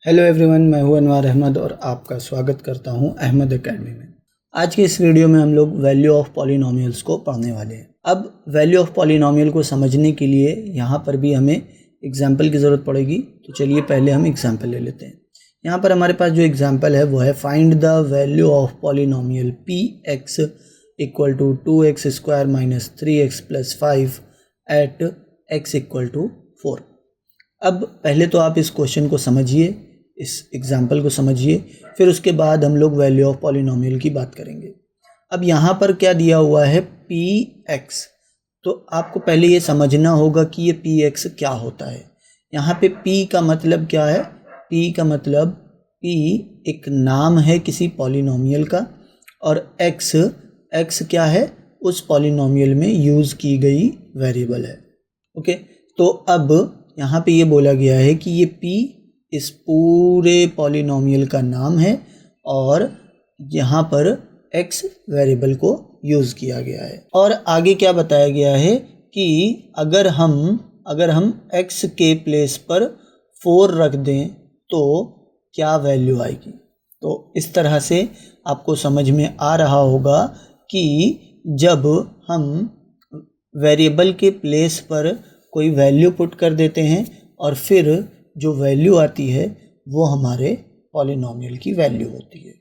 Hello everyone, मैं हूं अनवार अहमद और आपका स्वागत करता हूं अहमद एकेडमी में। आज के इस वीडियो में हम लोग वैल्यू ऑफ पॉलिनोमियल्स को पढ़ने वाले हैं। अब वैल्यू ऑफ पॉलिनोमियल को समझने के लिए यहाँ पर भी हमें एग्जाम्पल की ज़रूरत पड़ेगी। तो चलिए पहले हम एग्जाम्पल ले लेते हैं। यहाँ पर हमारे पास जो एग्जाम्पल है वो है find the value of polynomial P X equal to 2x square minus 3x plus 5 at x equal to 4। अब पहले तो आप इस क्वेश्चन को समझिए, इस एग्जाम्पल को समझिए, फिर उसके बाद हम लोग वैल्यू ऑफ पॉलिनोमियल की बात करेंगे। अब यहाँ पर क्या दिया हुआ है पी एक्स, तो आपको पहले ये समझना होगा कि ये पी एक्स क्या होता है। यहाँ पे पी का मतलब क्या है? पी का मतलब पी एक नाम है किसी पॉलिनोमियल का, और एक्स एक्स क्या है? उस पॉलिनोमियल में यूज़ की गई वेरिएबल है। ओके, तो अब यहाँ पे ये बोला गया है कि ये p इस पूरे पॉलिनोमियल का नाम है और यहाँ पर x वेरिएबल को यूज़ किया गया है। और आगे क्या बताया गया है कि अगर हम x के प्लेस पर 4 रख दें तो क्या वैल्यू आएगी। तो इस तरह से आपको समझ में आ रहा होगा कि जब हम वेरिएबल के प्लेस पर कोई वैल्यू पुट कर देते हैं और फिर जो वैल्यू आती है वो हमारे पॉलिनोमियल की वैल्यू होती है।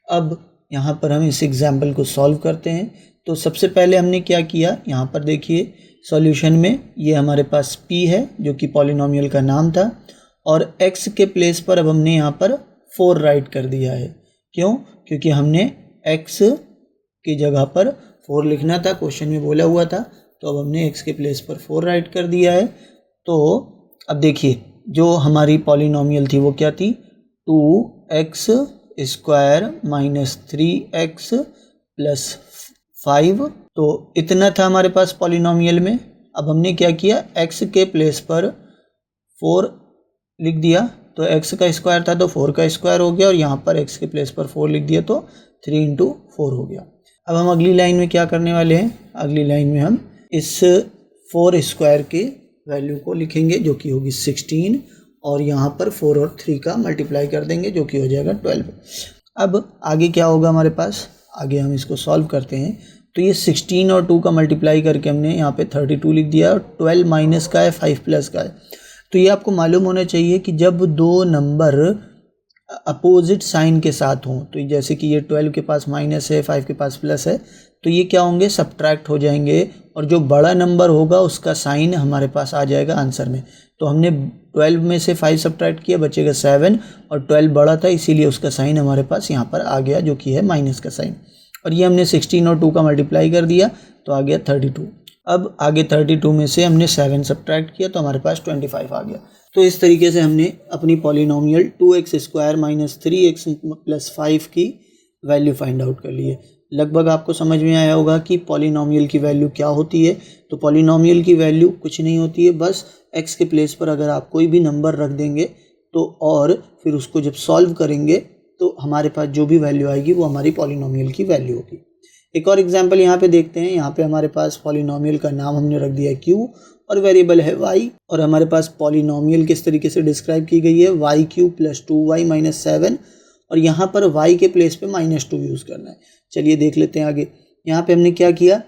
अब यहाँ पर हम इस एग्जाम्पल को सॉल्व करते हैं। तो सबसे पहले हमने क्या किया, यहाँ पर देखिए सॉल्यूशन में ये हमारे पास p है जो कि पॉलिनोमियल का नाम था, और x के प्लेस पर अब हमने यहाँ पर 4 राइट कर दिया है। क्यों? क्योंकि हमने x की जगह पर 4 लिखना था, क्वेश्चन में बोला हुआ था, तो अब हमने x के प्लेस पर 4 राइट कर दिया है। तो अब देखिए जो हमारी पॉलिनोमियल थी वो क्या थी? 2x square minus 3x plus 5। तो इतना था हमारे पास पॉलिनोमियल में। अब हमने क्या किया, x के प्लेस पर 4 लिख दिया, तो x का स्क्वायर था तो 4 का स्क्वायर हो गया, और यहाँ पर x के प्लेस पर 4 लिख दिया तो 3 × 4 हो गया। अब हम अगली लाइन में क्या करने वाले हैं, अगली लाइन में हम इस 4 स्क्वायर के वैल्यू को लिखेंगे जो कि होगी 16, और यहाँ पर 4 और 3 का मल्टीप्लाई कर देंगे जो कि हो जाएगा 12। अब आगे क्या होगा हमारे पास, आगे हम इसको सॉल्व करते हैं। तो ये 16 और 2 का मल्टीप्लाई करके हमने यहाँ पे 32 लिख दिया, और 12 माइनस का है, 5 प्लस का है। तो ये आपको मालूम होना चाहिए कि जब दो नंबर अपोजिट साइन के साथ हों, तो जैसे कि ये 12 के पास माइनस है, 5 के पास प्लस है, तो ये क्या होंगे, सब्ट्रैक्ट हो जाएंगे, और जो बड़ा नंबर होगा उसका साइन हमारे पास आ जाएगा आंसर में। तो हमने 12 में से 5 सब्ट्रैक्ट किया, बचेगा 7, और 12 बड़ा था इसीलिए उसका साइन हमारे पास यहाँ पर आ गया जो कि है माइनस का साइन। और ये हमने 16 और 2 का मल्टीप्लाई कर दिया तो आ गया 32। अब आगे 32 में से हमने 7 सब्ट्रैक्ट किया तो हमारे पास 25 आ गया। तो इस तरीके से हमने अपनी polynomial 2x square minus 3x plus 5 की वैल्यू फाइंड आउट कर ली है। लगभग आपको समझ में आया होगा कि पॉलिनोमियल की वैल्यू क्या होती है। तो पॉलिनोमियल की वैल्यू कुछ नहीं होती है, बस x के प्लेस पर अगर आप कोई भी नंबर रख देंगे तो और फिर उसको जब सॉल्व करेंगे तो हमारे पास जो भी वैल्यू आएगी वो हमारी पॉलिनोमियल की वैल्यू होगी। एक और एग्जांपल यहाँ पे देखते हैं। यहाँ पे हमारे पास पॉलिनोमियल का नाम हमने रख दिया है q, और वेरिएबल है y, और हमारे पास पॉलिनोमियल किस तरीके से डिस्क्राइब की गई है, y³ प्लस 2y माइनस 7, और यहाँ पर y के प्लेस पे -2 यूज़ करना है। चलिए देख लेते हैं आगे। यहाँ पे हमने क्या किया,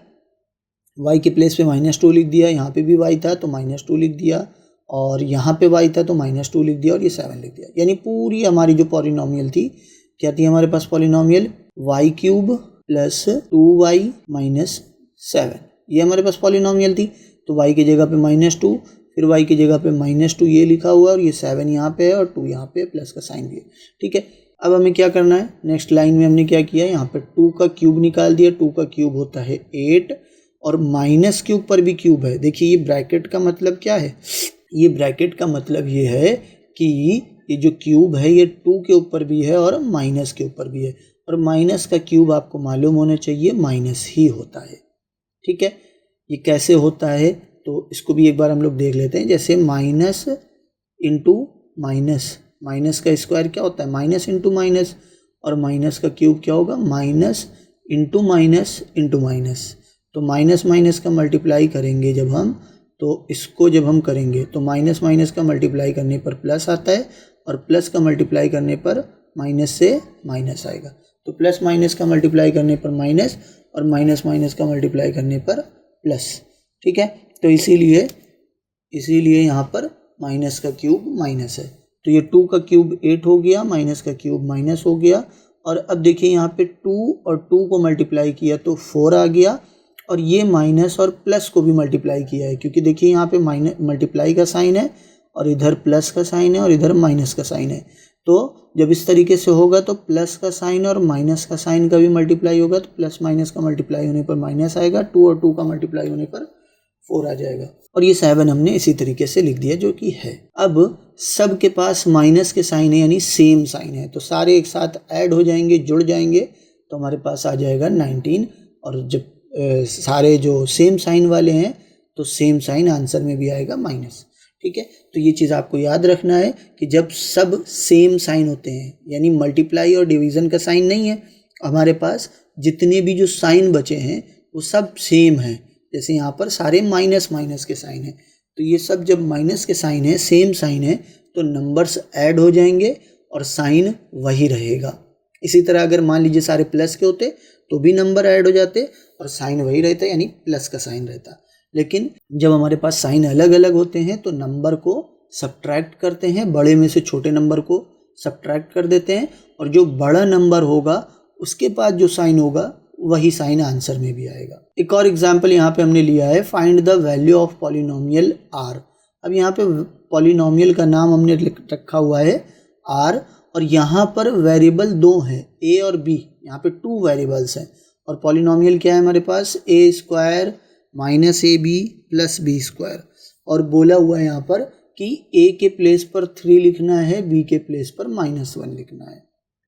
y के प्लेस पे -2 लिख दिया, यहाँ पे भी y था तो -2 लिख दिया, और यहाँ पे y था तो -2 लिख दिया, और ये 7 लिख दिया। यानी पूरी हमारी जो पॉलिनोमियल थी, क्या थी हमारे पास polynomial, y³ plus 2y minus 7, ये हमारे पास पॉलिनोमियल थी। तो y की जगह पे -2, फिर y की जगह पे -2 ये लिखा हुआ है, और ये 7 यहाँ पे है और 2 यहाँ पे प्लस का साइन भी है। ठीक है, अब हमें क्या करना है, नेक्स्ट लाइन में हमने क्या किया, यहाँ पे 2 का क्यूब निकाल दिया। 2 का क्यूब होता है 8, और माइनस क्यूब पर भी क्यूब है। देखिए ये ब्रैकेट का मतलब क्या है, ये ब्रैकेट का मतलब ये है कि ये जो क्यूब है ये 2 के ऊपर भी है और माइनस के ऊपर भी है, और माइनस का क्यूब आपको मालूम होना चाहिए माइनस ही होता है। ठीक है, ये कैसे होता है तो इसको भी एक बार हम लोग देख लेते हैं। जैसे माइनस इंटू माइनस, माइनस का स्क्वायर क्या होता है, माइनस इंटू माइनस, और माइनस का क्यूब क्या होगा, minus into minus into minus. तो माइनस माइनस का मल्टीप्लाई करेंगे जब हम, तो इसको जब हम करेंगे तो माइनस माइनस का मल्टीप्लाई करने पर प्लस आता है, और प्लस का मल्टीप्लाई करने पर माइनस से माइनस आएगा। तो प्लस माइनस का मल्टीप्लाई करने पर माइनस और माइनस माइनस का मल्टीप्लाई करने पर प्लस। ठीक है, तो इसीलिए यहाँ पर माइनस का क्यूब माइनस है। तो ये 2 का क्यूब 8 हो गया, माइनस का क्यूब माइनस हो गया। और अब देखिए यहाँ पे 2 और 2 को मल्टीप्लाई किया तो 4 आ गया, और ये माइनस और प्लस को भी मल्टीप्लाई किया है, क्योंकि देखिए यहाँ पे माइनस मल्टीप्लाई का साइन है और इधर प्लस का साइन है और इधर माइनस का साइन है। तो जब इस तरीके से होगा तो प्लस का साइन और माइनस का साइन का भी मल्टीप्लाई होगा, तो प्लस माइनस का मल्टीप्लाई होने पर माइनस आएगा, 2 और 2 का मल्टीप्लाई होने पर 4 आ जाएगा। और ये 7 हमने इसी तरीके से लिख दिया जो कि है। अब सब के पास माइनस के साइन है, यानी सेम साइन है, तो सारे एक साथ ऐड हो जाएंगे, जुड़ जाएंगे, तो हमारे पास आ जाएगा 19। और जब सारे जो सेम साइन वाले हैं तो सेम साइन आंसर में भी आएगा माइनस। ठीक है, तो ये चीज़ आपको याद रखना है कि जब सब सेम साइन होते हैं, यानी मल्टीप्लाई और डिवीज़न का साइन नहीं है, हमारे पास जितने भी जो साइन बचे हैं वो सब सेम हैं। जैसे यहाँ पर सारे माइनस माइनस के साइन हैं, तो ये सब जब माइनस के साइन है, सेम साइन है, तो नंबर्स ऐड हो जाएंगे और साइन वही रहेगा। इसी तरह अगर मान लीजिए सारे प्लस के होते तो भी नंबर ऐड हो जाते और साइन वही रहता, यानी प्लस का साइन रहता। लेकिन जब हमारे पास साइन अलग अलग होते हैं तो नंबर को सब्ट्रैक्ट करते हैं, बड़े में से छोटे नंबर को सब्ट्रैक्ट कर देते हैं, और जो बड़ा नंबर होगा उसके पास जो साइन होगा वही साइन आंसर में भी आएगा। एक और एग्जाम्पल यहाँ पे हमने लिया है, find the value of polynomial R. अब यहाँ पे पॉलिनोमियल का नाम हमने रखा हुआ है आर, और यहाँ पर वेरिएबल 2 हैं, ए और बी, यहाँ पे 2 वेरिएबल्स हैं। और पॉलिनोमियल क्या है हमारे पास, A square minus A B plus B square. और बोला हुआ है यहाँ पर कि ए के प्लेस पर 3 लिखना है, बी के प्लेस पर -1 लिखना है।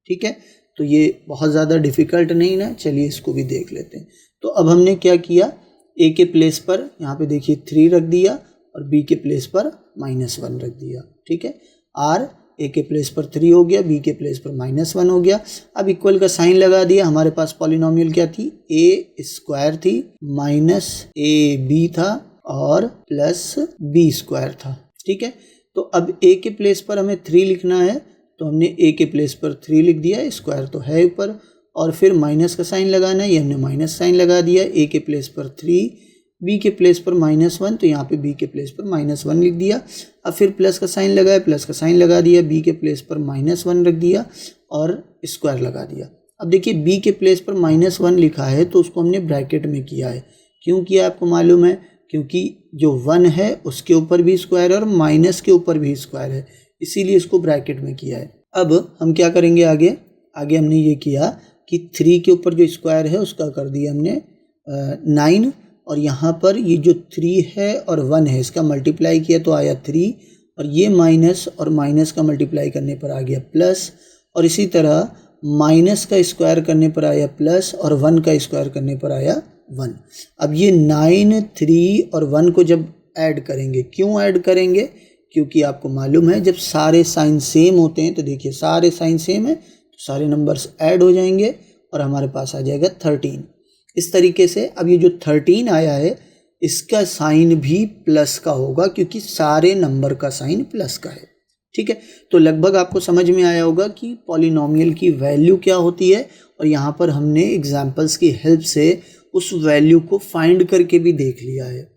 ठीक है, तो ये बहुत ज़्यादा डिफ़िकल्ट नहीं ना, चलिए इसको भी देख लेते हैं। तो अब हमने क्या किया, ए के प्लेस पर यहाँ पे देखिए 3 रख दिया और बी के प्लेस पर -1 रख दिया। ठीक है, आर ए के प्लेस पर 3 हो गया, बी के प्लेस पर -1 हो गया। अब इक्वल का साइन लगा दिया। हमारे पास पॉलिनोमियल क्या थी, ए स्क्वायर थी, माइनस ए बी था और प्लस बी स्क्वायर था। ठीक है, तो अब ए के प्लेस पर हमें 3 लिखना है, तो हमने ए के प्लेस पर 3 लिख दिया, स्क्वायर तो है ऊपर, और फिर माइनस का साइन लगाना है, ये हमने माइनस साइन लगा दिया। ए के प्लेस पर 3, बी के प्लेस पर -1, तो यहाँ पे बी के प्लेस पर -1 लिख दिया। अब फिर प्लस का साइन लगाया, प्लस का साइन लगा दिया, बी के प्लेस पर -1 रख दिया और स्क्वायर लगा दिया। अब देखिए बी के प्लेस पर -1 लिखा है तो उसको हमने ब्रैकेट में किया है। क्यों किया आपको मालूम है, क्योंकि जो 1 है उसके ऊपर भी स्क्वायर है और माइनस के ऊपर भी स्क्वायर है, इसीलिए इसको ब्रैकेट में किया है। अब हम क्या करेंगे आगे हमने ये किया कि 3 के ऊपर जो स्क्वायर है उसका कर दिया हमने 9, और यहाँ पर ये जो 3 है और 1 है इसका मल्टीप्लाई किया तो आया 3, और ये माइनस और माइनस का मल्टीप्लाई करने पर आ गया प्लस, और इसी तरह माइनस का स्क्वायर करने पर आया प्लस और 1 का स्क्वायर करने पर आया 1। अब ये 9, 3 और 1 को जब ऐड करेंगे, क्यों ऐड करेंगे, क्योंकि आपको मालूम है जब सारे साइन सेम होते हैं, तो देखिए सारे साइन सेम है तो सारे नंबर्स ऐड हो जाएंगे और हमारे पास आ जाएगा 13। इस तरीके से अब ये जो 13 आया है इसका साइन भी प्लस का होगा, क्योंकि सारे नंबर का साइन प्लस का है। ठीक है, तो लगभग आपको समझ में आया होगा कि पॉलिनोमियल की वैल्यू क्या होती है, और यहाँ पर हमने एग्जाम्पल्स की हेल्प से उस वैल्यू को फाइंड करके भी देख लिया है।